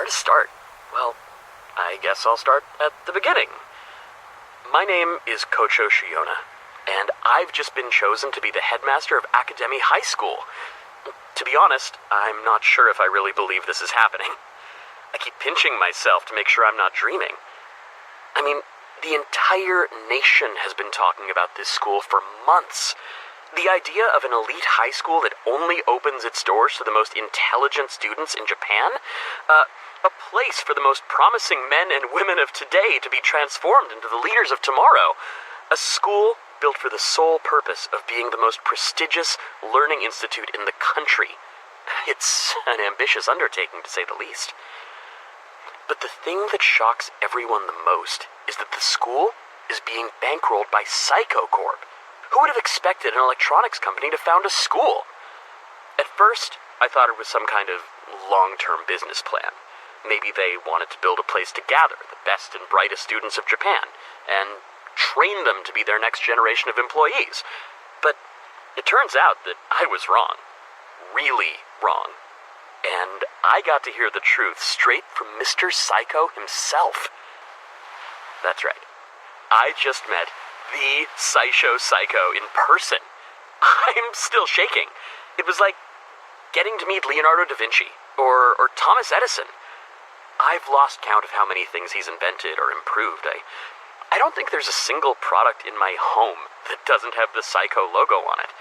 to start? Well, I guess I'll start at the beginning. My name is Kocho Shiona, and I've just been chosen to be the headmaster of Academy High School. To be honest, I'm not sure if I really believe this is happening. I keep pinching myself to make sure I'm not dreaming. I mean, the entire nation has been talking about this school for months. The idea of an elite high school that only opens its doors to the most intelligent students in Japan? A place for the most promising men and women of today to be transformed into the leaders of tomorrow. A school built for the sole purpose of being the most prestigious learning institute in the country. It's an ambitious undertaking, to say the least. But the thing that shocks everyone the most is that the school is being bankrolled by Psycho Corp. Who would have expected an electronics company to found a school? At first, I thought it was some kind of long-term business plan. Maybe they wanted to build a place to gather the best and brightest students of Japan and train them to be their next generation of employees. But it turns out that I was wrong. Really wrong. And I got to hear the truth straight from Mr. Psycho himself. That's right. I just met the Psycho in person. I'm still shaking. It was like getting to meet Leonardo da Vinci or Thomas Edison. I've lost count of how many things he's invented or improved. I don't think there's a single product in my home that doesn't have the Psycho logo on it.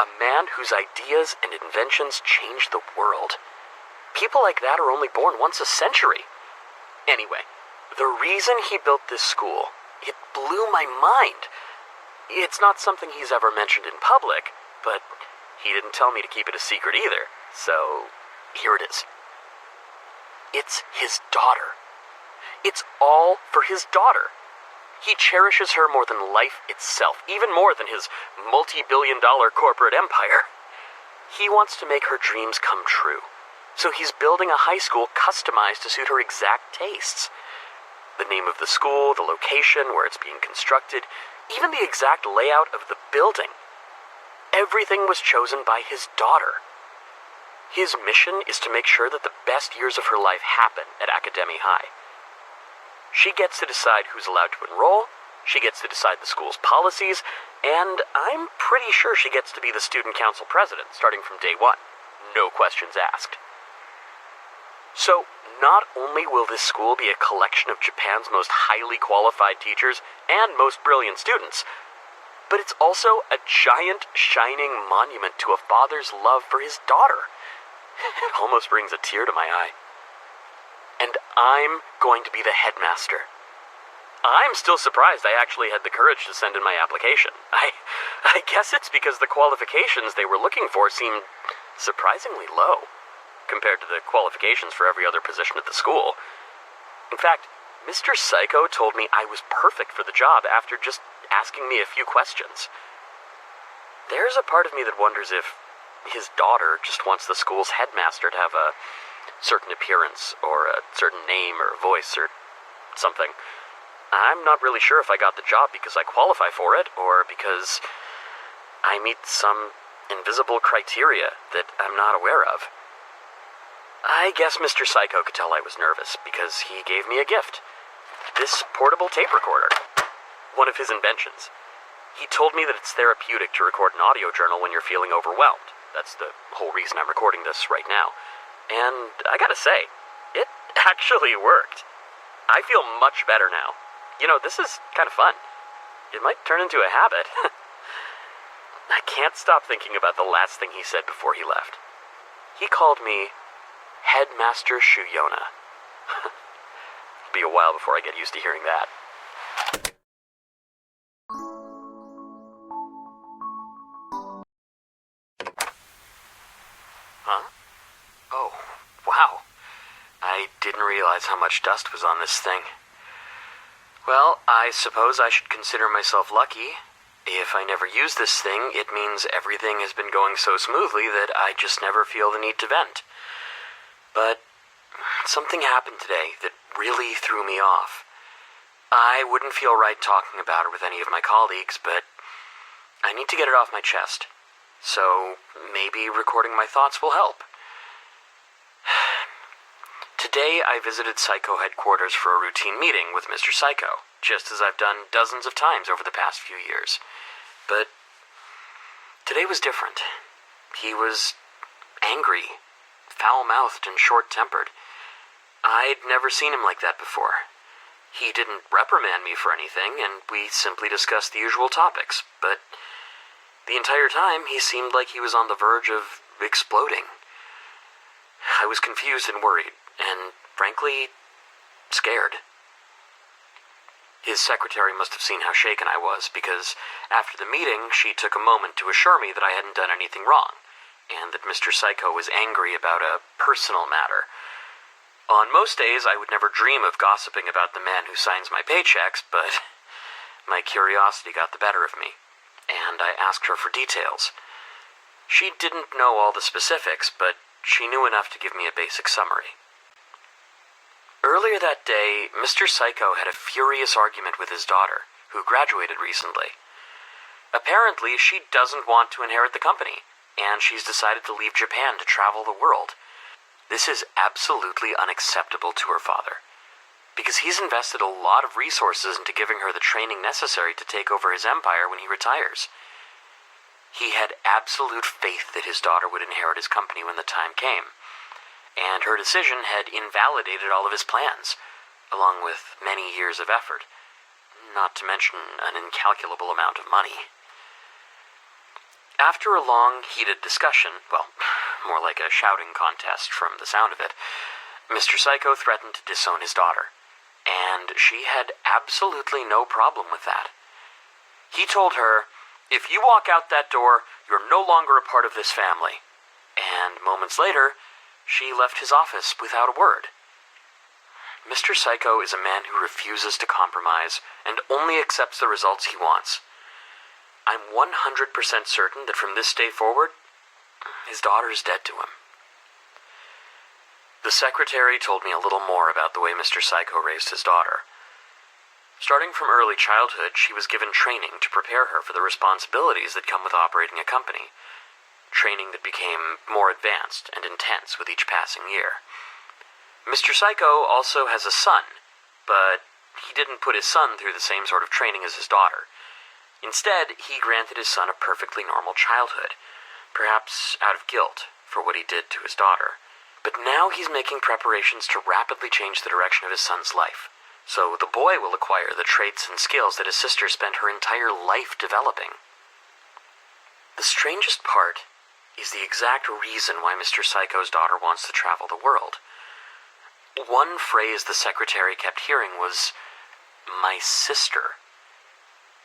A man whose ideas and inventions changed the world. People like that are only born once a century. Anyway, the reason he built this school, it blew my mind. It's not something he's ever mentioned in public, but he didn't tell me to keep it a secret either. So, here it is. It's his daughter. It's all for his daughter. He cherishes her more than life itself, even more than his multi-billion-dollar corporate empire. He wants to make her dreams come true, so he's building a high school customized to suit her exact tastes. The name of the school, the location where it's being constructed, even the exact layout of the building. Everything was chosen by his daughter. His mission is to make sure that the best years of her life happen at Academy High. She gets to decide who's allowed to enroll, she gets to decide the school's policies, and I'm pretty sure she gets to be the student council president starting from day one. No questions asked. So, not only will this school be a collection of Japan's most highly qualified teachers and most brilliant students, but it's also a giant, shining monument to a father's love for his daughter. It almost brings a tear to my eye. And I'm going to be the headmaster. I'm still surprised I actually had the courage to send in my application. I guess it's because the qualifications they were looking for seemed surprisingly low compared to the qualifications for every other position at the school. In fact, Mr. Psycho told me I was perfect for the job after just asking me a few questions. There's a part of me that wonders if his daughter just wants the school's headmaster to have a certain appearance or a certain name or voice or something. I'm not really sure if I got the job because I qualify for it or because I meet some invisible criteria that I'm not aware of. I guess Mr. Psycho could tell I was nervous because he gave me a gift. This portable tape recorder. One of his inventions. He told me that it's therapeutic to record an audio journal when you're feeling overwhelmed. That's the whole reason I'm recording this right now. And I gotta say, it actually worked. I feel much better now. You know, this is kind of fun. It might turn into a habit. I can't stop thinking about the last thing he said before he left. He called me Headmaster Shiona. It'll be a while before I get used to hearing that. Huh? Oh, wow. I didn't realize how much dust was on this thing. Well, I suppose I should consider myself lucky. If I never use this thing, it means everything has been going so smoothly that I just never feel the need to vent. But something happened today that really threw me off. I wouldn't feel right talking about it with any of my colleagues, but I need to get it off my chest. So maybe recording my thoughts will help. Today I visited Psycho headquarters for a routine meeting with Mr. Psycho, just as I've done dozens of times over the past few years. But today was different. He was angry, foul-mouthed, and short-tempered. I'd never seen him like that before. He didn't reprimand me for anything, and we simply discussed the usual topics, but the entire time he seemed like he was on the verge of exploding. I was confused and worried, and frankly, scared. His secretary must have seen how shaken I was, because after the meeting, she took a moment to assure me that I hadn't done anything wrong, and that Mr. Psycho was angry about a personal matter. On most days, I would never dream of gossiping about the man who signs my paychecks, but my curiosity got the better of me, and I asked her for details. She didn't know all the specifics, but she knew enough to give me a basic summary. Earlier that day, Mr. Psycho had a furious argument with his daughter, who graduated recently. Apparently, she doesn't want to inherit the company, and she's decided to leave Japan to travel the world. This is absolutely unacceptable to her father, because he's invested a lot of resources into giving her the training necessary to take over his empire when he retires. He had absolute faith that his daughter would inherit his company when the time came, and her decision had invalidated all of his plans, along with many years of effort, not to mention an incalculable amount of money. After a long, heated discussion, well, more like a shouting contest from the sound of it, Mr. Psycho threatened to disown his daughter, and she had absolutely no problem with that. He told her, "If you walk out that door, you're no longer a part of this family," and moments later, she left his office without a word. Mr. Psycho is a man who refuses to compromise and only accepts the results he wants. I'm 100% certain that from this day forward, his daughter is dead to him. The secretary told me a little more about the way Mr. Psycho raised his daughter. Starting from early childhood, she was given training to prepare her for the responsibilities that come with operating a company. Training that became more advanced and intense with each passing year. Mr. Psycho also has a son, but he didn't put his son through the same sort of training as his daughter. Instead, he granted his son a perfectly normal childhood, perhaps out of guilt for what he did to his daughter. But now he's making preparations to rapidly change the direction of his son's life, so the boy will acquire the traits and skills that his sister spent her entire life developing. The strangest part is the exact reason why Mr. Psycho's daughter wants to travel the world. One phrase the secretary kept hearing was, "my sister."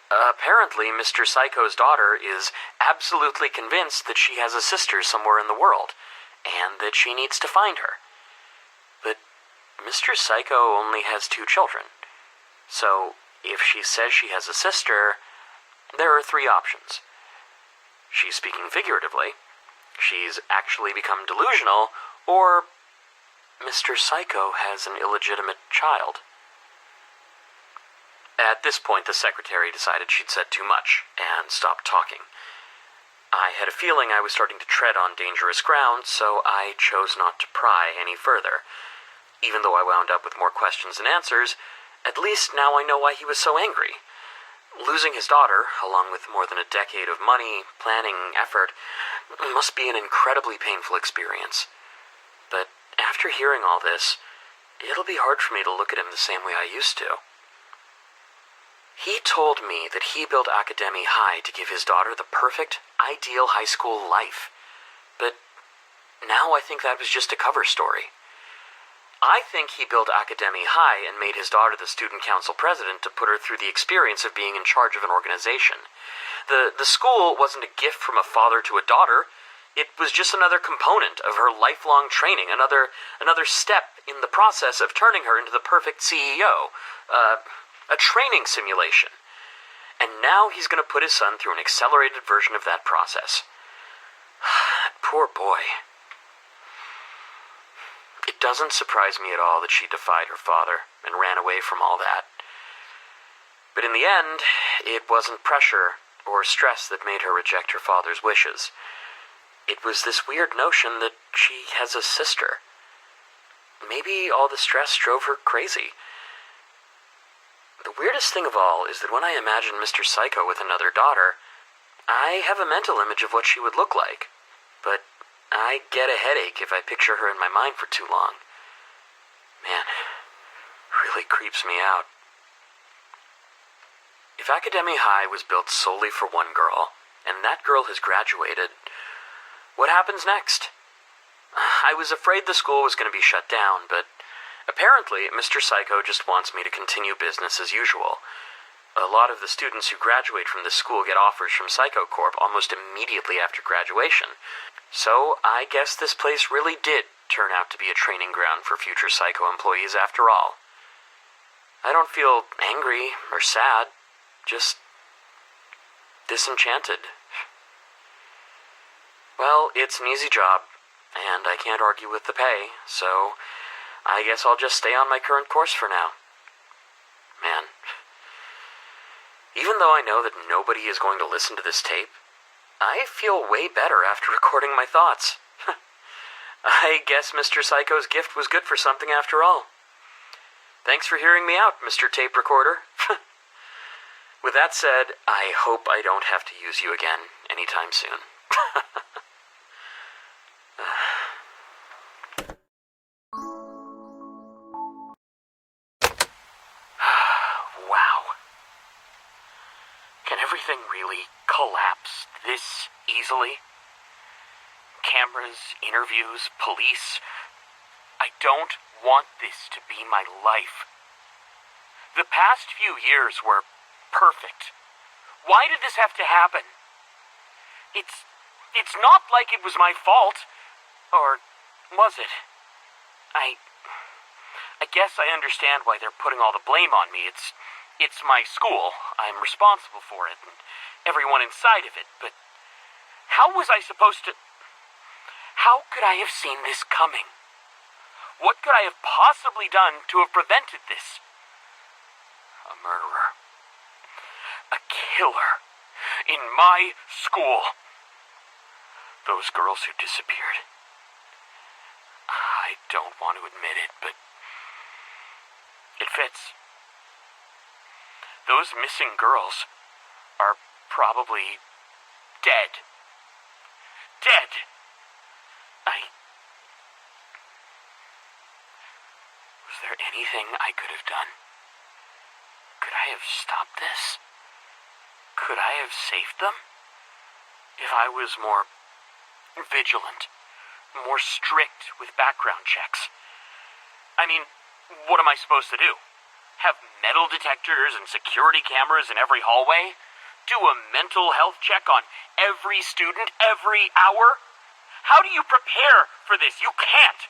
Apparently, Mr. Psycho's daughter is absolutely convinced that she has a sister somewhere in the world, and that she needs to find her. But Mr. Psycho only has 2 children, so if she says she has a sister, there are 3 options. She's speaking figuratively, she's actually become delusional, or Mr. Psycho has an illegitimate child. At this point, the secretary decided she'd said too much, and stopped talking. I had a feeling I was starting to tread on dangerous ground, so I chose not to pry any further. Even though I wound up with more questions than answers, at least now I know why he was so angry. Losing his daughter, along with more than a decade of money, planning, effort, must be an incredibly painful experience. But after hearing all this, it'll be hard for me to look at him the same way I used to. He told me that he built Academy High to give his daughter the perfect, ideal high school life. But now I think that was just a cover story. I think he built Academy High and made his daughter the student council president to put her through the experience of being in charge of an organization. The school wasn't a gift from a father to a daughter. It was just another component of her lifelong training, another step in the process of turning her into the perfect CEO. A training simulation. And now he's going to put his son through an accelerated version of that process. Poor boy. It doesn't surprise me at all that she defied her father and ran away from all that. But in the end, it wasn't pressure or stress that made her reject her father's wishes. It was this weird notion that she has a sister. maybe all the stress drove her crazy. The weirdest thing of all is that when I imagine Mr. Psycho with another daughter, I have a mental image of what she would look like. But I get a headache if I picture her in my mind for too long. Man, really creeps me out. If Academy High was built solely for one girl, and that girl has graduated, what happens next? I was afraid the school was going to be shut down, but apparently Mr. Psycho just wants me to continue business as usual. A lot of the students who graduate from this school get offers from Psycho Corp almost immediately after graduation. So I guess this place really did turn out to be a training ground for future Psycho employees after all. I don't feel angry or sad, just disenchanted. Well, it's an easy job, and I can't argue with the pay, so I guess I'll just stay on my current course for now. Man, even though I know that nobody is going to listen to this tape, I feel way better after recording my thoughts. I guess Mr. Psycho's gift was good for something after all. Thanks for hearing me out, Mr. Tape Recorder. With that said, I hope I don't have to use you again anytime soon. Wow. Can everything really collapse this easily? Cameras, interviews, police. I don't want this to be my life. The past few years were perfect. Why did this have to happen? It's not like it was my fault. Or was it? I guess I understand why they're putting all the blame on me. It's my school. I'm responsible for it, and everyone inside of it, but how was I supposed to... How could I have seen this coming? What could I have possibly done to have prevented this? A murderer. A killer. In my school. Those girls who disappeared. I don't want to admit it, but it fits. Those missing girls are probably dead. Dead. Was there anything I could have done? Could I have stopped this? Could I have saved them? If I was more vigilant, more strict with background checks. I mean, what am I supposed to do? Have metal detectors and security cameras in every hallway? Do a mental health check on every student every hour? How do you prepare for this? You can't.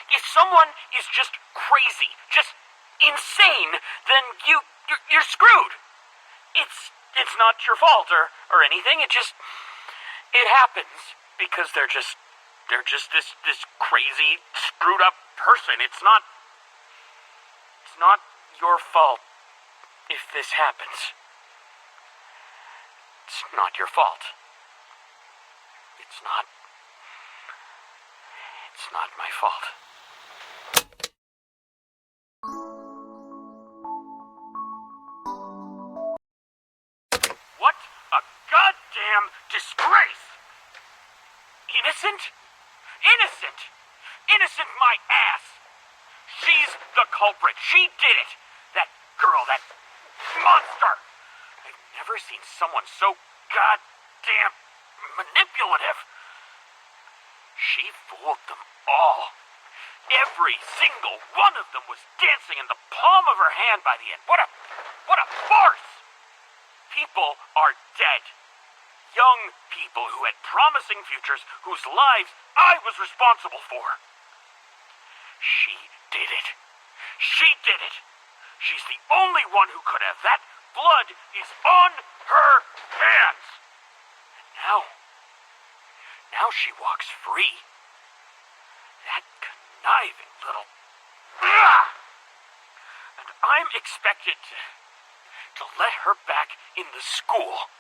If someone is just crazy, just insane, then you're screwed. It's not your fault or anything. It happens because they're just this crazy, screwed up person. It's not your fault if this happens. It's not your fault. It's not my fault. What a goddamn disgrace! Innocent? Innocent! Innocent my ass! She's the culprit. She did it. That girl, that monster. I've never seen someone so goddamn manipulative. She fooled them all. Every single one of them was dancing in the palm of her hand by the end. What a farce! People are dead. Young people who had promising futures, whose lives I was responsible for. She did it. She did it. She's the only one who could have. That blood is on her hands. And now she walks free. That conniving little... And I'm expected to let her back in the school.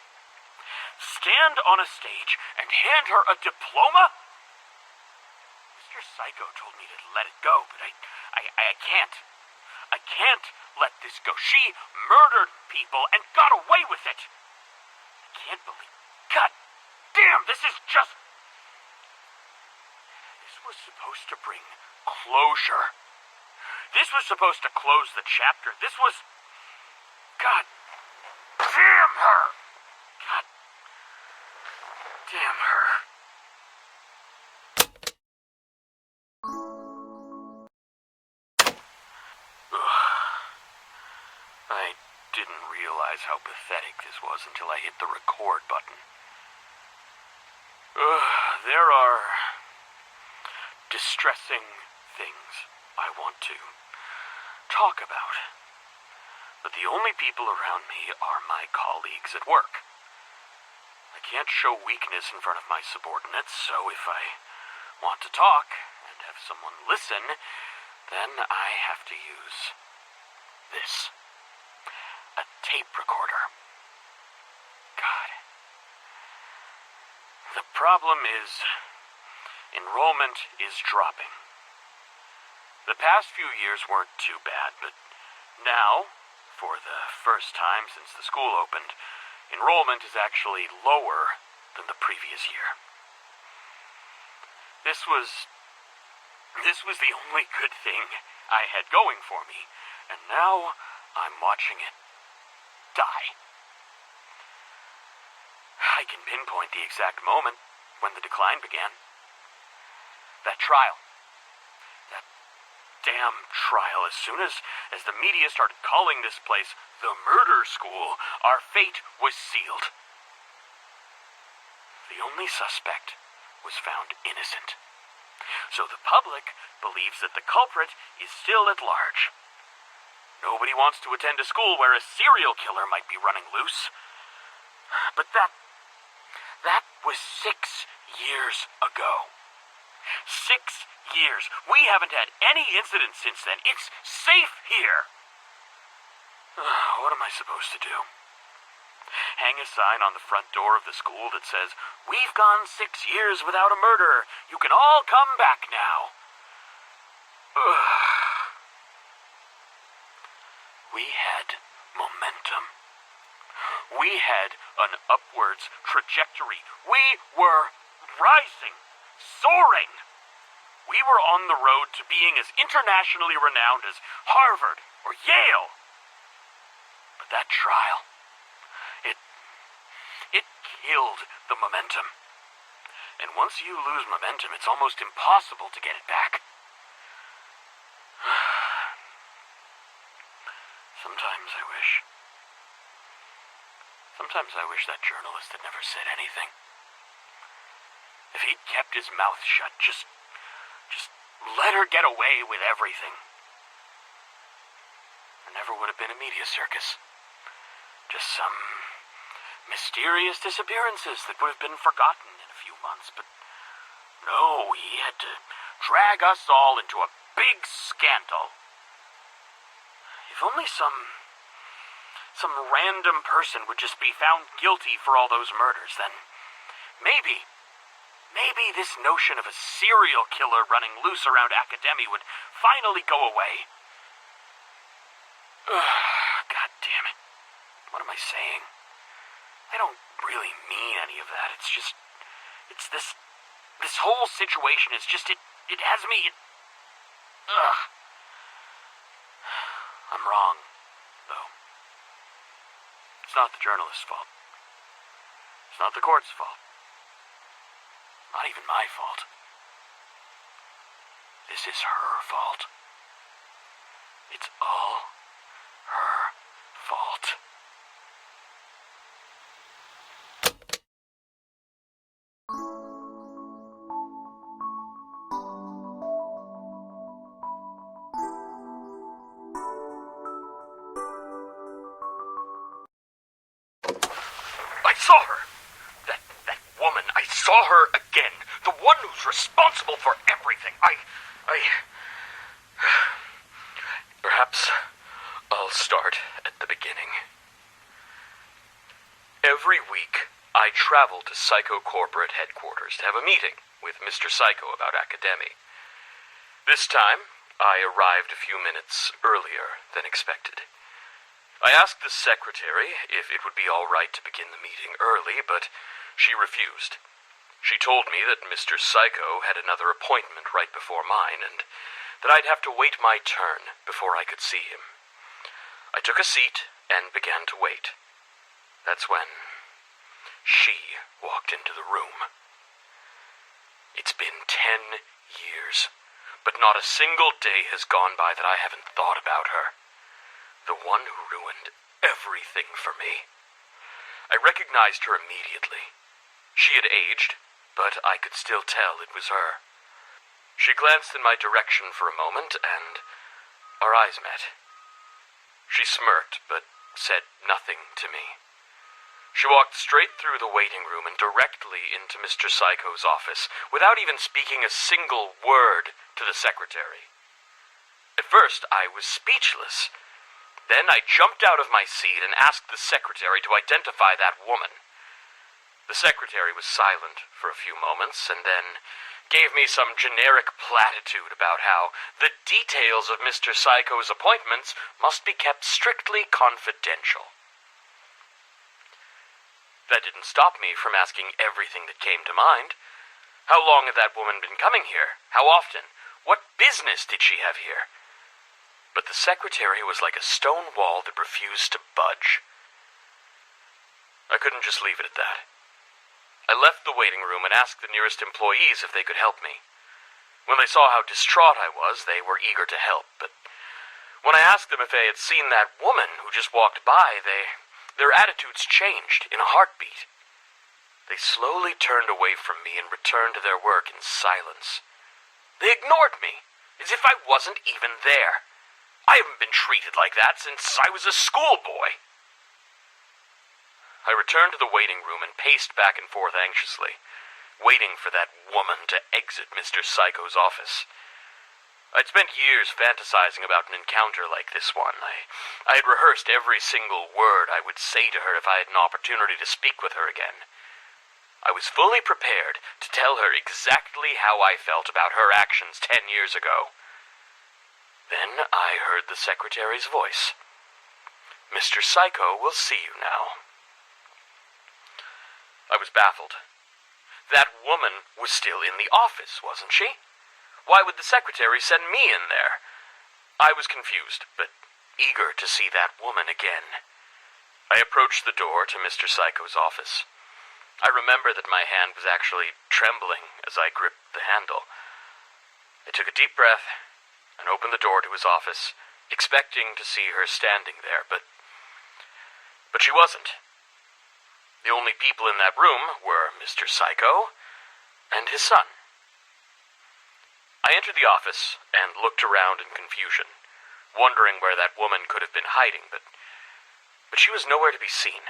Stand on a stage and hand her a diploma? Mr. Mr. Psycho told me to let it go, but I can't. I can't let this go. She murdered people and got away with it. I can't believe... God damn, this is just... This was supposed to bring closure. This was supposed to close the chapter. This was... God damn her. God damn her. I didn't realize how pathetic this was until I hit the record button. There are distressing things I want to talk about. But the only people around me are my colleagues at work. I can't show weakness in front of my subordinates, so if I want to talk and have someone listen, then I have to use this. A tape recorder. God. The problem is, enrollment is dropping. The past few years weren't too bad, but now, for the first time since the school opened, enrollment is actually lower than the previous year. This was the only good thing I had going for me, and now I'm watching it die. I can pinpoint the exact moment when the decline began. That trial. That damn trial. As soon as the media started calling this place the murder school, our fate was sealed. The only suspect was found innocent. So the public believes that the culprit is still at large. Nobody wants to attend a school where a serial killer might be running loose. But that was 6 years ago. 6 years. We haven't had any incidents since then. It's safe here. What am I supposed to do? Hang a sign on the front door of the school that says, "We've gone 6 years without a murder. You can all come back now." We had momentum. We had an upwards trajectory. We were rising, soaring. We were on the road to being as internationally renowned as Harvard or Yale. But that trial, it killed the momentum. And once you lose momentum, it's almost impossible to get it back. Sometimes I wish that journalist had never said anything. If he'd kept his mouth shut, just let her get away with everything. There never would have been a media circus. Just some mysterious disappearances that would have been forgotten in a few months, but no, he had to drag us all into a big scandal. If only some random person would just be found guilty for all those murders, then maybe this notion of a serial killer running loose around Academy would finally go away. God damn it. What am I saying? I don't really mean any of that. It's this whole situation is just, it has me, I'm wrong, though. It's not the journalist's fault. It's not the court's fault. Not even my fault. This is her fault. It's all her fault. I saw her. That woman. I saw her again. The one who's responsible for everything. Perhaps I'll start at the beginning. Every week, I travel to Psycho Corporate headquarters to have a meeting with Mr. Psycho about Academy. This time, I arrived a few minutes earlier than expected. I asked the secretary if it would be all right to begin the meeting early, but she refused. She told me that Mr. Psycho had another appointment right before mine, and that I'd have to wait my turn before I could see him. I took a seat and began to wait. That's when she walked into the room. It's been 10 years, but not a single day has gone by that I haven't thought about her. The one who ruined everything for me. I recognized her immediately. She had aged, but I could still tell it was her. She glanced in my direction for a moment, and our eyes met. She smirked, but said nothing to me. She walked straight through the waiting room and directly into Mr. Psycho's office, without even speaking a single word to the secretary. At first, I was speechless. Then I jumped out of my seat and asked the secretary to identify that woman. The secretary was silent for a few moments, and then gave me some generic platitude about how the details of Mr. Psycho's appointments must be kept strictly confidential. That didn't stop me from asking everything that came to mind. How long had that woman been coming here? How often? What business did she have here? But the secretary was like a stone wall that refused to budge. I couldn't just leave it at that. I left the waiting room and asked the nearest employees if they could help me. When they saw how distraught I was, they were eager to help, but when I asked them if they had seen that woman who just walked by, their attitudes changed in a heartbeat. They slowly turned away from me and returned to their work in silence. They ignored me, as if I wasn't even there. I haven't been treated like that since I was a schoolboy. I returned to the waiting room and paced back and forth anxiously, waiting for that woman to exit Mr. Psycho's office. I'd spent years fantasizing about an encounter like this one. I had rehearsed every single word I would say to her if I had an opportunity to speak with her again. I was fully prepared to tell her exactly how I felt about her actions 10 years ago. Then I heard the secretary's voice. Mr. Psycho will see you now. I was baffled. That woman was still in the office, wasn't she? Why would the secretary send me in there? I was confused, but eager to see that woman again. I approached the door to Mr. Psycho's office. I remember that my hand was actually trembling as I gripped the handle. I took a deep breath and opened the door to his office, expecting to see her standing there, but she wasn't. The only people in that room were Mr. Psycho and his son. I entered the office and looked around in confusion, wondering where that woman could have been hiding, but she was nowhere to be seen.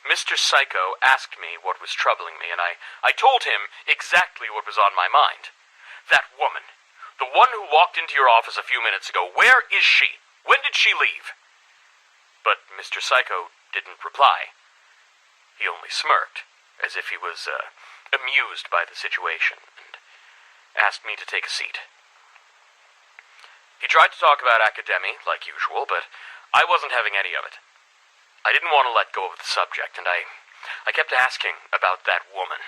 Mr. Psycho asked me what was troubling me, and I told him exactly what was on my mind. That woman, the one who walked into your office a few minutes ago, where is she? When did she leave? But Mr. Psycho didn't reply. He only smirked, as if he was amused by the situation, and asked me to take a seat. He tried to talk about academy, like usual, but I wasn't having any of it. I didn't want to let go of the subject, and I kept asking about that woman.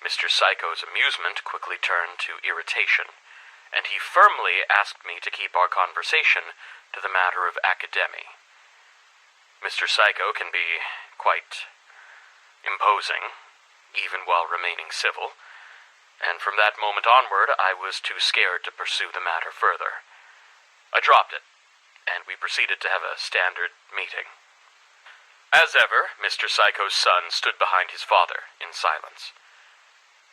Mr. Psycho's amusement quickly turned to irritation, and he firmly asked me to keep our conversation to the matter of academy. Mr. Psycho can be quite imposing, even while remaining civil, and from that moment onward I was too scared to pursue the matter further. I dropped it, and we proceeded to have a standard meeting. As ever, Mr. Psycho's son stood behind his father in silence.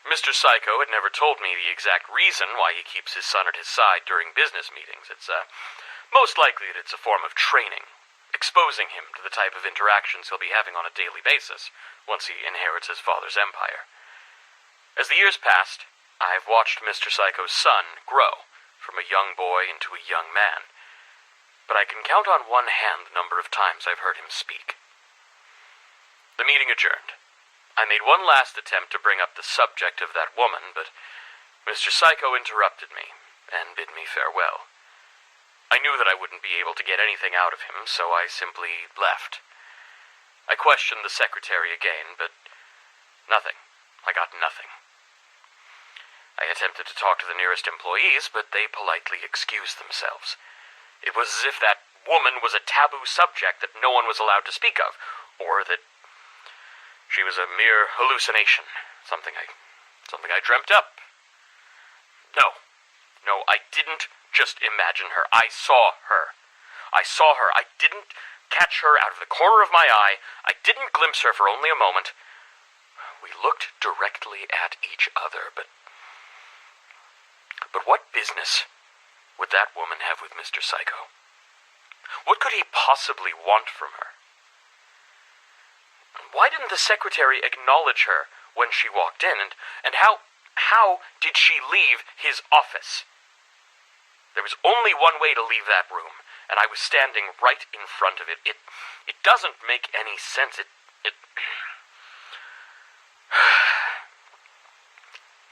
Mr. Psycho had never told me the exact reason why he keeps his son at his side during business meetings. It's most likely that it's a form of training, exposing him to the type of interactions he'll be having on a daily basis once he inherits his father's empire. As the years passed, I've watched Mr. Psycho's son grow from a young boy into a young man, but I can count on one hand the number of times I've heard him speak. The meeting adjourned. I made one last attempt to bring up the subject of that woman, but Mr. Psycho interrupted me and bid me farewell. I knew that I wouldn't be able to get anything out of him, so I simply left. I questioned the secretary again, but nothing. I got nothing. I attempted to talk to the nearest employees, but they politely excused themselves. It was as if that woman was a taboo subject that no one was allowed to speak of, or that she was a mere hallucination, something I dreamt up. No, I didn't just imagine her. I saw her. I didn't catch her out of the corner of my eye. I didn't glimpse her for only a moment. We looked directly at each other, but what business would that woman have with Mr. Psycho? What could he possibly want from her? Why didn't the secretary acknowledge her when she walked in, and how did she leave his office? There was only one way to leave that room, and I was standing right in front of it. It doesn't make any sense.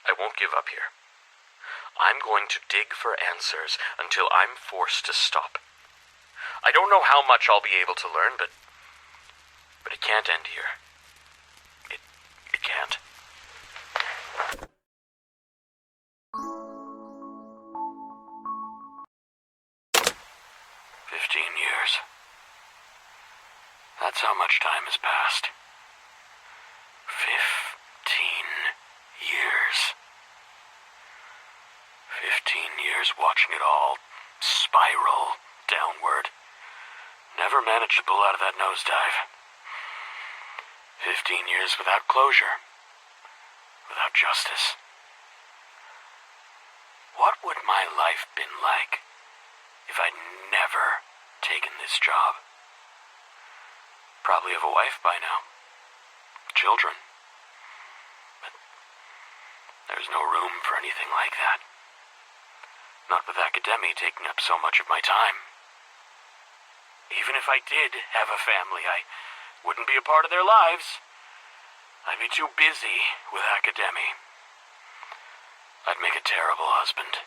I won't give up here. I'm going to dig for answers until I'm forced to stop. I don't know how much I'll be able to learn, but it can't end here. It can't. 15 years. That's how much time has passed. 15 years. 15 years watching it all spiral downward. Never managed to pull out of that nosedive. 15 years without closure. Without justice. What would my life been like if I'd never taken this job? Probably have a wife by now. Children. But there's no room for anything like that. Not with Academy taking up so much of my time. Even if I did have a family, I wouldn't be a part of their lives. I'd be too busy with Academy. I'd make a terrible husband.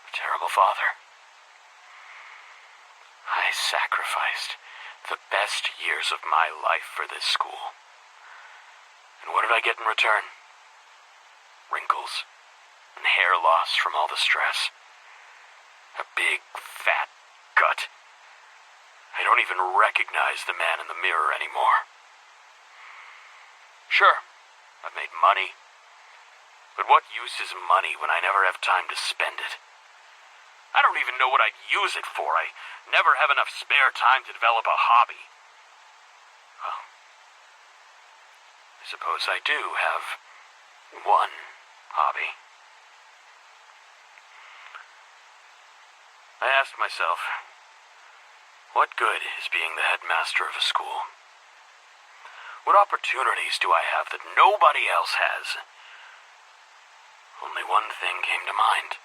A terrible father. I sacrificed the best years of my life for this school. And what did I get in return? Wrinkles and hair loss from all the stress. A big, fat gut. I don't even recognize the man in the mirror anymore. Sure, I've made money. But what use is money when I never have time to spend it? I don't even know what I'd use it for. I never have enough spare time to develop a hobby. Well, I suppose I do have one hobby. I asked myself, what good is being the headmaster of a school? What opportunities do I have that nobody else has? Only one thing came to mind.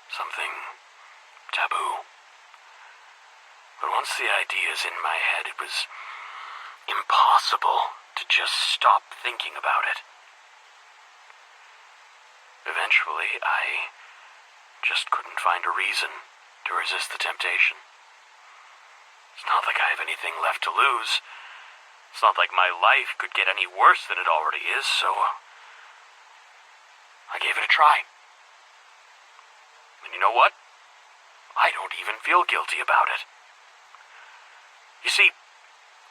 Something taboo. But once the idea's in my head, it was impossible to just stop thinking about it. Eventually, I just couldn't find a reason to resist the temptation. It's not like I have anything left to lose. It's not like my life could get any worse than it already is, so I gave it a try. And you know what? I don't even feel guilty about it. You see,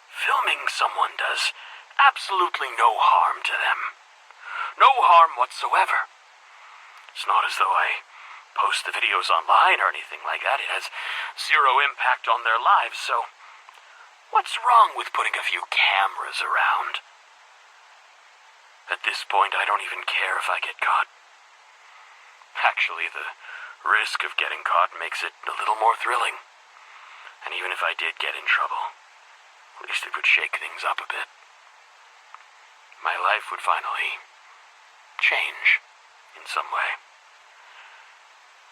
filming someone does absolutely no harm to them. No harm whatsoever. It's not as though I post the videos online or anything like that. It has zero impact on their lives, so what's wrong with putting a few cameras around? At this point, I don't even care if I get caught. Actually, the risk of getting caught makes it a little more thrilling. And even if I did get in trouble, at least it would shake things up a bit. My life would finally change in some way.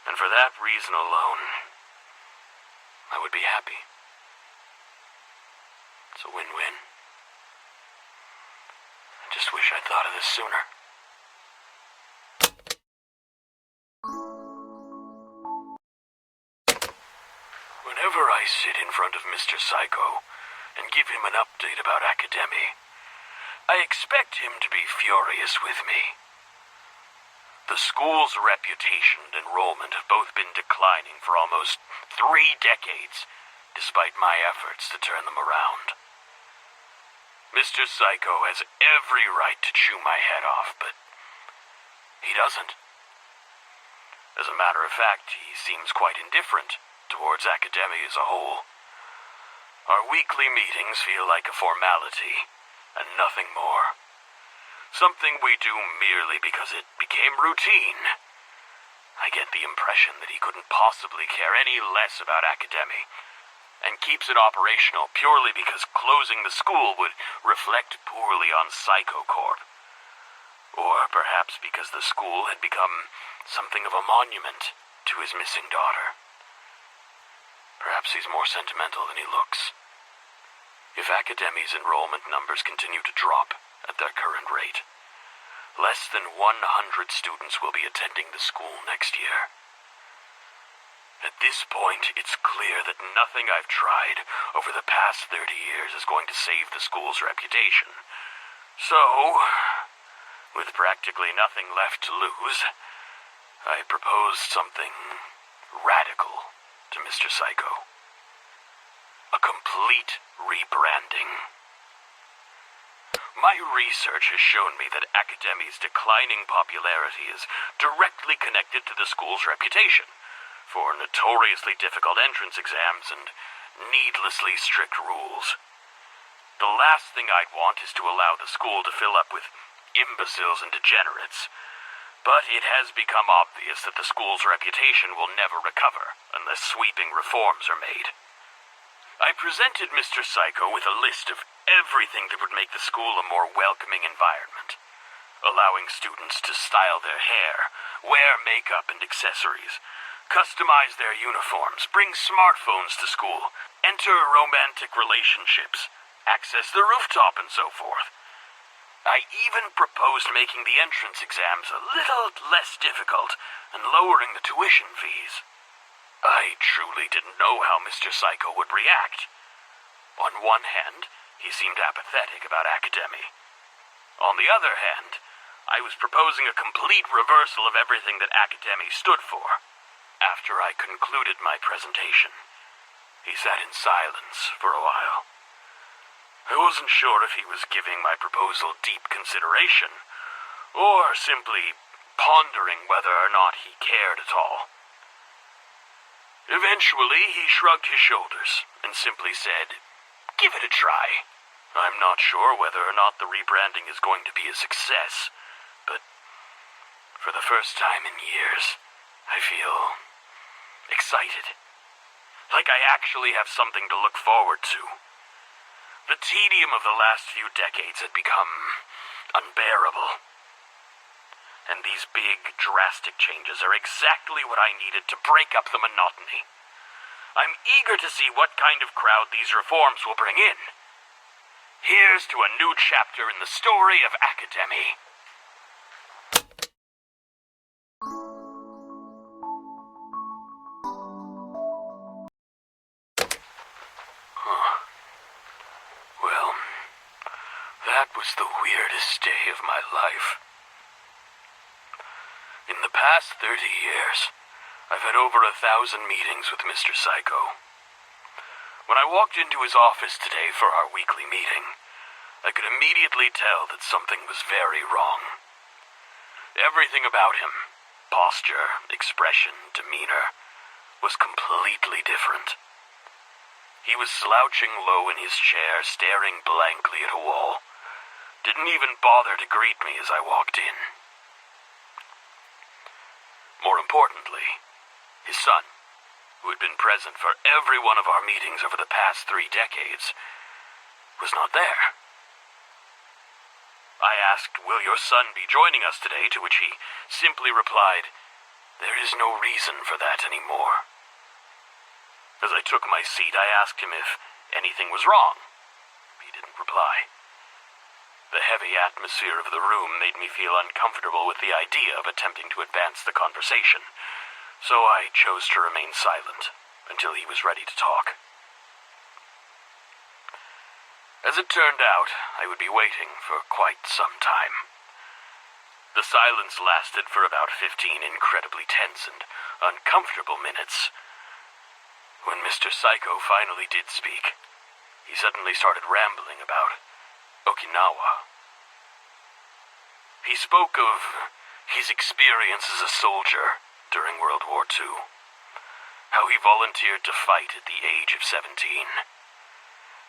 And for that reason alone, I would be happy. It's a win-win. I just wish I'd thought of this sooner. Whenever I sit in front of Mr. Psycho and give him an update about Academy, I expect him to be furious with me. The school's reputation and enrollment have both been declining for almost 3 decades, despite my efforts to turn them around. Mr. Psycho has every right to chew my head off, but he doesn't. As a matter of fact, he seems quite indifferent towards Academy as a whole. Our weekly meetings feel like a formality, and nothing more. Something we do merely because it became routine. I get the impression that he couldn't possibly care any less about Academy, and keeps it operational purely because closing the school would reflect poorly on Psycho Corp. Or perhaps because the school had become something of a monument to his missing daughter. Perhaps he's more sentimental than he looks. If Academy's enrollment numbers continue to drop at their current rate, less than 100 students will be attending the school next year. At this point, it's clear that nothing I've tried over the past 30 years is going to save the school's reputation. So, with practically nothing left to lose, I proposed something radical to Mr. Psycho. A complete rebranding. My research has shown me that Academy's declining popularity is directly connected to the school's reputation for notoriously difficult entrance exams and needlessly strict rules. The last thing I'd want is to allow the school to fill up with imbeciles and degenerates. But it has become obvious that the school's reputation will never recover unless sweeping reforms are made. I presented Mr. Psycho with a list of everything that would make the school a more welcoming environment, allowing students to style their hair, wear makeup and accessories, customize their uniforms, bring smartphones to school, enter romantic relationships, access the rooftop, and so forth. I even proposed making the entrance exams a little less difficult and lowering the tuition fees. I truly didn't know how Mr. Psycho would react. On one hand, he seemed apathetic about Academy. On the other hand, I was proposing a complete reversal of everything that Academy stood for. After I concluded my presentation, he sat in silence for a while. I wasn't sure if he was giving my proposal deep consideration, or simply pondering whether or not he cared at all. Eventually, he shrugged his shoulders and simply said, "Give it a try. I'm not sure whether or not the rebranding is going to be a success, but for the first time in years, I feel excited. Like I actually have something to look forward to." The tedium of the last few decades had become unbearable. And these big, drastic changes are exactly what I needed to break up the monotony. I'm eager to see what kind of crowd these reforms will bring in. Here's to a new chapter in the story of Academy. Well, that was the weirdest day of my life. In the past 30 years, I've had over 1,000 meetings with Mr. Psycho. When I walked into his office today for our weekly meeting, I could immediately tell that something was very wrong. Everything about him, posture, expression, demeanor, was completely different. He was slouching low in his chair, staring blankly at a wall. Didn't even bother to greet me as I walked in. More importantly, his son, who had been present for every one of our meetings over the past 3 decades, was not there. I asked, "Will your son be joining us today?" To which he simply replied, "There is no reason for that anymore." As I took my seat, I asked him if anything was wrong. He didn't reply. The heavy atmosphere of the room made me feel uncomfortable with the idea of attempting to advance the conversation, so I chose to remain silent until he was ready to talk. As it turned out, I would be waiting for quite some time. The silence lasted for about 15 incredibly tense and uncomfortable minutes. When Mr. Psycho finally did speak, he suddenly started rambling about Okinawa. He spoke of his experience as a soldier during World War II, how he volunteered to fight at the age of 17,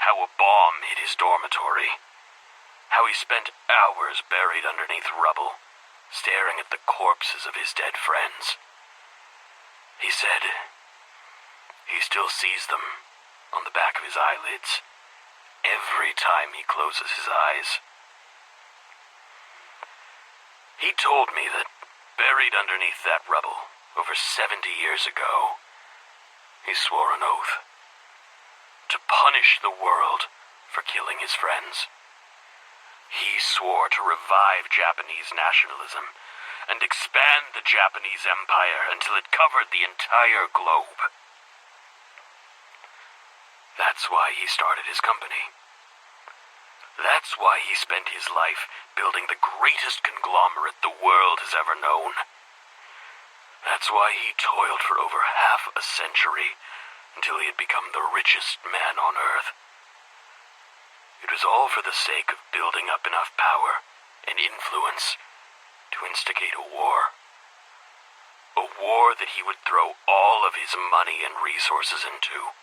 how a bomb hit his dormitory, how he spent hours buried underneath rubble, staring at the corpses of his dead friends. He said he still sees them on the back of his eyelids every time he closes his eyes. He told me that buried underneath that rubble over 70 years ago, he swore an oath to punish the world for killing his friends. He swore to revive Japanese nationalism and expand the Japanese empire until it covered the entire globe. That's why he started his company. That's why he spent his life building the greatest conglomerate the world has ever known. That's why he toiled for over half a century until he had become the richest man on Earth. It was all for the sake of building up enough power and influence to instigate a war. A war that he would throw all of his money and resources into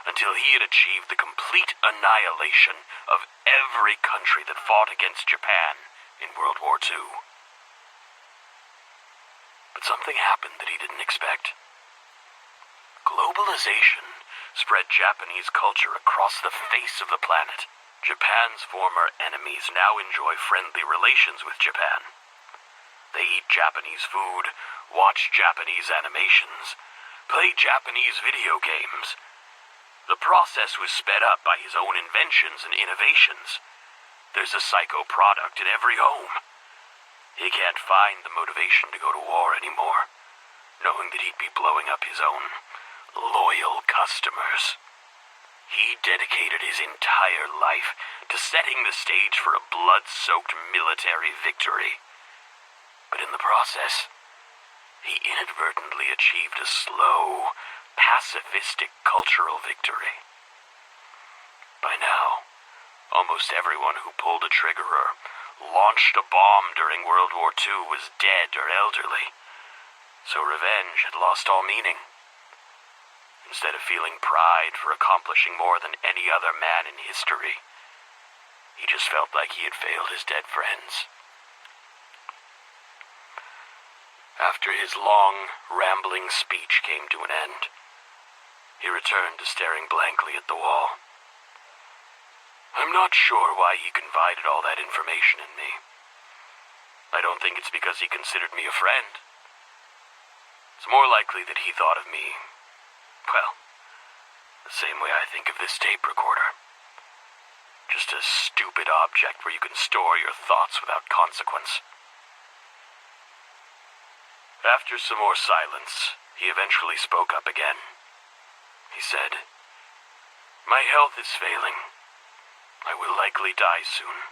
until he had achieved the complete annihilation of every country that fought against Japan in World War II. But something happened that he didn't expect. Globalization spread Japanese culture across the face of the planet. Japan's former enemies now enjoy friendly relations with Japan. They eat Japanese food, watch Japanese animations, play Japanese video games. The process was sped up by his own inventions and innovations. There's a Psycho product in every home. He can't find the motivation to go to war anymore, knowing that he'd be blowing up his own loyal customers. He dedicated his entire life to setting the stage for a blood-soaked military victory. But in the process, he inadvertently achieved a slow, pacifistic cultural victory. By now, almost everyone who pulled a trigger or launched a bomb during World War II was dead or elderly, so revenge had lost all meaning. Instead of feeling pride for accomplishing more than any other man in history, he just felt like he had failed his dead friends. After his long, rambling speech came to an end, he returned to staring blankly at the wall. I'm not sure why he confided all that information in me. I don't think it's because he considered me a friend. It's more likely that he thought of me, well, the same way I think of this tape recorder. Just a stupid object where you can store your thoughts without consequence. After some more silence, he eventually spoke up again. He said, "My health is failing. I will likely die soon.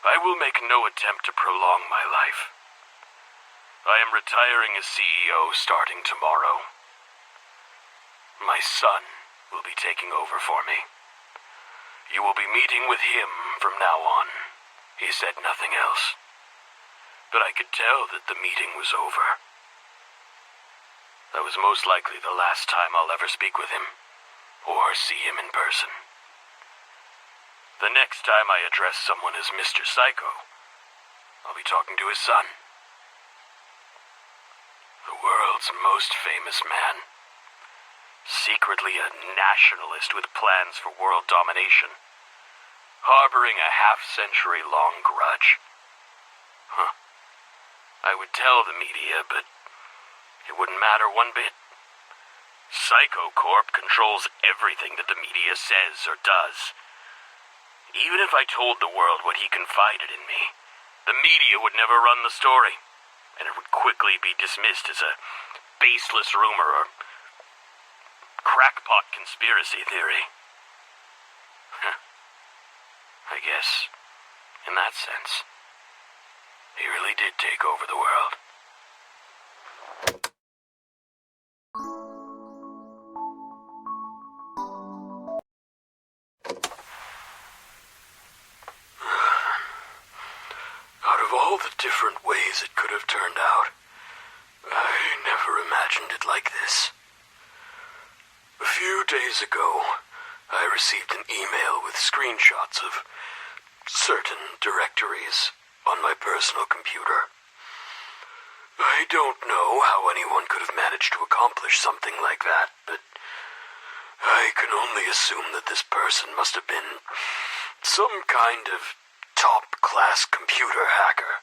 I will make no attempt to prolong my life. I am retiring as CEO starting tomorrow. My son will be taking over for me. You will be meeting with him from now on." He said nothing else, but I could tell that the meeting was over. That was most likely the last time I'll ever speak with him, or see him in person. The next time I address someone as Mr. Psycho, I'll be talking to his son. The world's most famous man. Secretly a nationalist with plans for world domination. Harboring a half-century-long grudge. I would tell the media, but it wouldn't matter one bit. Psycho Corp controls everything that the media says or does. Even if I told the world what he confided in me, the media would never run the story, and it would quickly be dismissed as a baseless rumor or crackpot conspiracy theory. I guess, in that sense, he really did take over the world. Out of all the different ways it could have turned out, I never imagined it like this. A few days ago, I received an email with screenshots of certain directories on my personal computer. I don't know how anyone could have managed to accomplish something like that, but I can only assume that this person must have been some kind of top-class computer hacker.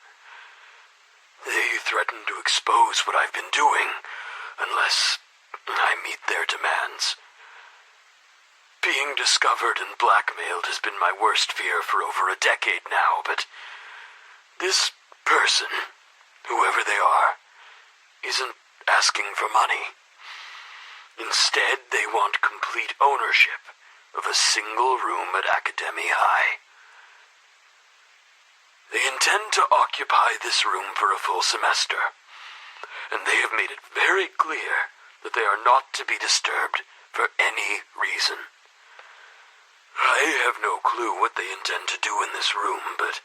They threaten to expose what I've been doing unless I meet their demands. Being discovered and blackmailed has been my worst fear for over a decade now, but this person, whoever they are, isn't asking for money. Instead, they want complete ownership of a single room at Academy High. They intend to occupy this room for a full semester, and they have made it very clear that they are not to be disturbed for any reason. I have no clue what they intend to do in this room, but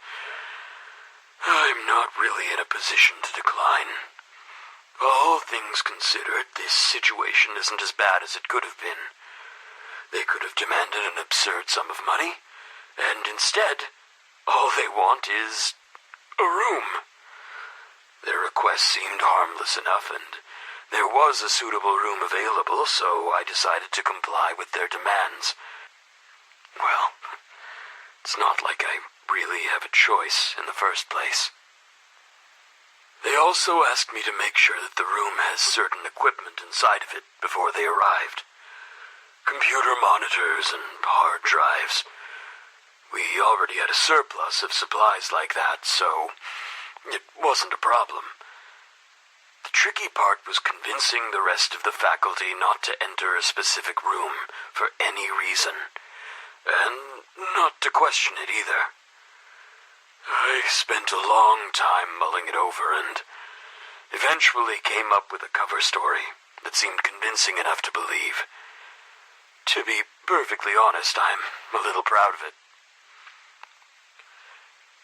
I'm not really in a position to decline. All things considered, this situation isn't as bad as it could have been. They could have demanded an absurd sum of money, and instead, all they want is a room. Their request seemed harmless enough, and there was a suitable room available, so I decided to comply with their demands. Well, it's not like I really have a choice in the first place. They also asked me to make sure that the room has certain equipment inside of it before they arrived. Computer monitors and hard drives. We already had a surplus of supplies like that, so it wasn't a problem. The tricky part was convincing the rest of the faculty not to enter a specific room for any reason, and not to question it either. I spent a long time mulling it over and eventually came up with a cover story that seemed convincing enough to believe. To be perfectly honest, I'm a little proud of it.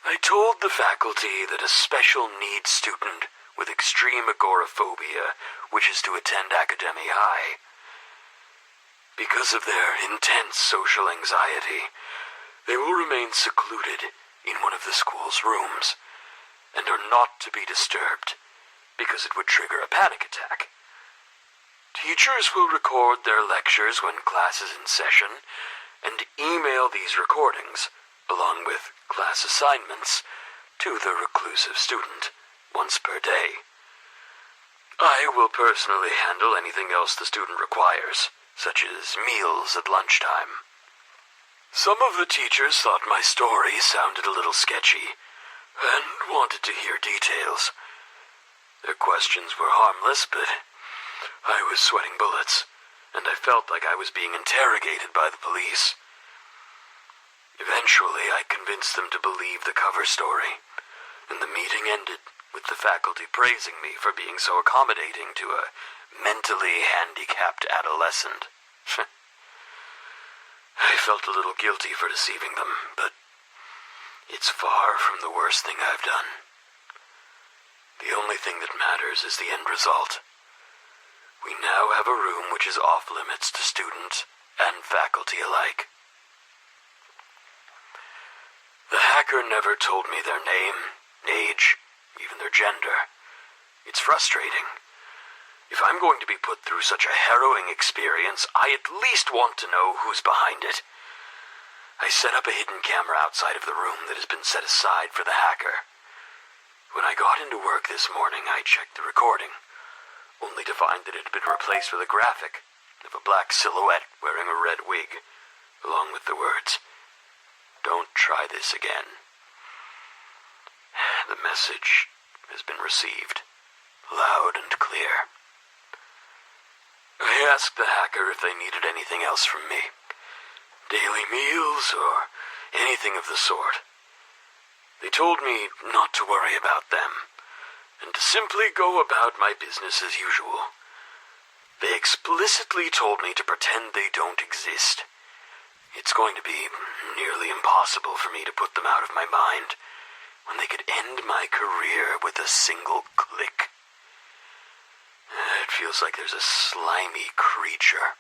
I told the faculty that a special needs student with extreme agoraphobia wishes to attend Academy High. Because of their intense social anxiety, they will remain secluded in one of the school's rooms, and are not to be disturbed, because it would trigger a panic attack. Teachers will record their lectures when class is in session, and email these recordings, along with class assignments, to the reclusive student, once per day. I will personally handle anything else the student requires, such as meals at lunchtime. Some of the teachers thought my story sounded a little sketchy, and wanted to hear details. Their questions were harmless, but I was sweating bullets, and I felt like I was being interrogated by the police. Eventually, I convinced them to believe the cover story, and the meeting ended with the faculty praising me for being so accommodating to a mentally handicapped adolescent. I felt a little guilty for deceiving them, but it's far from the worst thing I've done. The only thing that matters is the end result. We now have a room which is off limits to students and faculty alike. The hacker never told me their name, age, even their gender. It's frustrating. If I'm going to be put through such a harrowing experience, I at least want to know who's behind it. I set up a hidden camera outside of the room that has been set aside for the hacker. When I got into work this morning, I checked the recording, only to find that it had been replaced with a graphic of a black silhouette wearing a red wig, along with the words, "Don't try this again." The message has been received, loud and clear. I asked the hacker if they needed anything else from me. Daily meals or anything of the sort. They told me not to worry about them, and to simply go about my business as usual. They explicitly told me to pretend they don't exist. It's going to be nearly impossible for me to put them out of my mind when they could end my career with a single click. It feels like there's a slimy creature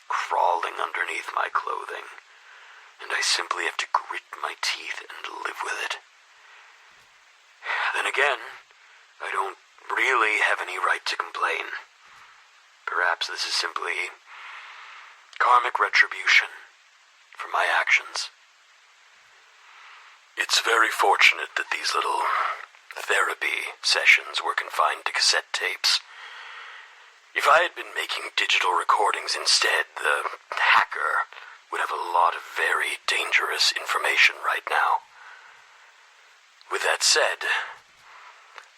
crawling underneath my clothing, and I simply have to grit my teeth and live with it. Then again, I don't really have any right to complain. Perhaps this is simply karmic retribution for my actions. It's very fortunate that these little therapy sessions were confined to cassette tapes. If I had been making digital recordings instead, the hacker would have a lot of very dangerous information right now. With that said,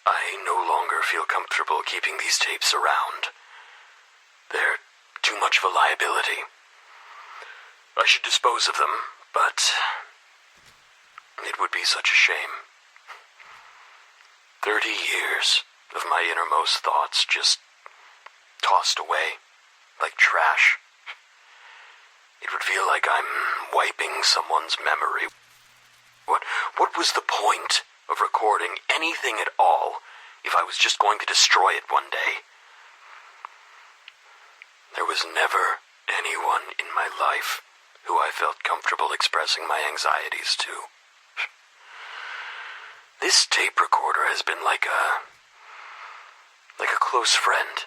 I no longer feel comfortable keeping these tapes around. They're too much of a liability. I should dispose of them, but it would be such a shame. 30 years of my innermost thoughts just tossed away like trash. It would feel like I'm wiping someone's memory. What was the point of recording anything at all if I was just going to destroy it one day? There was never anyone in my life who I felt comfortable expressing my anxieties to. This tape recorder has been like a close friend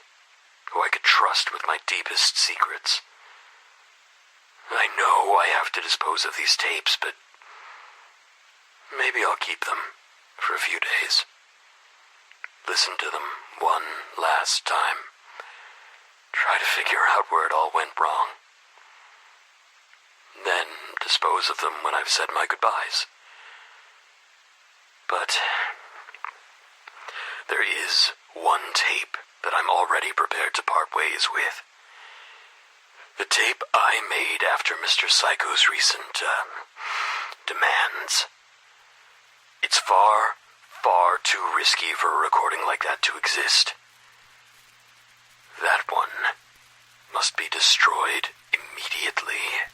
who I could trust with my deepest secrets. I know I have to dispose of these tapes, but maybe I'll keep them for a few days. Listen to them one last time. Try to figure out where it all went wrong. Then dispose of them when I've said my goodbyes. But there is one tape that I'm already prepared to part ways with. The tape I made after Mr. Psycho's recent, demands. It's far, far too risky for a recording like that to exist. That one must be destroyed immediately.